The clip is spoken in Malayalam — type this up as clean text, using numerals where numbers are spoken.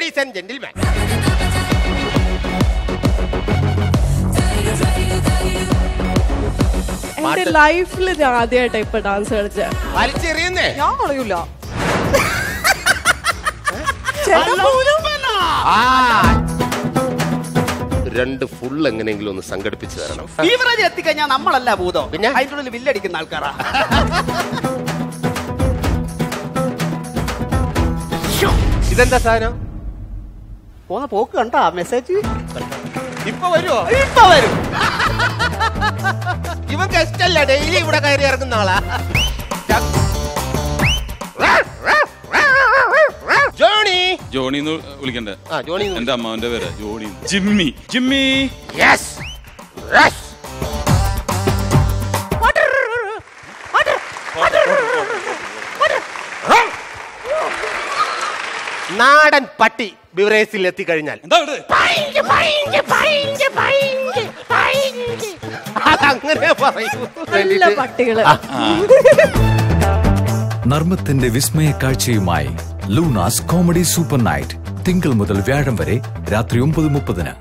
Ladies and gentleman. എന്റെ ലൈഫിൽ ഞാൻ ആദ്യമായിട്ടാ ഇപ്പൊ ഡാൻസ് കളിച്ച. വലിച്ചെറിയുന്നേ ഞാൻ കളയൂല. രണ്ട് ഫുൾ എങ്ങനെയെങ്കിലും ഒന്ന് സംഘടിപ്പിച്ചു തരണം. ബീവറേജ് എത്തിക്കഴിഞ്ഞാൽ നമ്മളല്ല ഭൂതം, പിന്നെ അതിൻ്റെ ഉള്ളിൽ വില്ലടിക്കുന്ന ആൾക്കാരാ. ഇതെന്താ സാധനം? പോന്ന പോക്ക് കണ്ടാ മെസ്സേജ്? ഇപ്പൊ വരുമോ? ഇപ്പൊ വരും. ഇവൻ ഗസ്റ്റ് അല്ല, ഡെയിലി ഇവിടെ കയറി ഇറങ്ങുന്ന ആളാ. ജോണി. ജോണി എന്ന് വിളിക്കണ്ടേ? ജോണി. എന്റെ അമ്മാവന്റെ പേര് ജോണി. ജിമ്മി. ജിമ്മി. യെസ്. നാടൻ പട്ടി ബിവറേജിൽ എത്തിക്കഴിഞ്ഞാൽ അതങ്ങനെ പറയൂ. നല്ല പട്ടികള്. നർമ്മത്തിന്റെ വിസ്മയ കാഴ്ചയുമായി ലൂണാസ് കോമഡി സൂപ്പർ നൈറ്റ് തിങ്കൾ മുതൽ വ്യാഴം വരെ രാത്രി 9:30.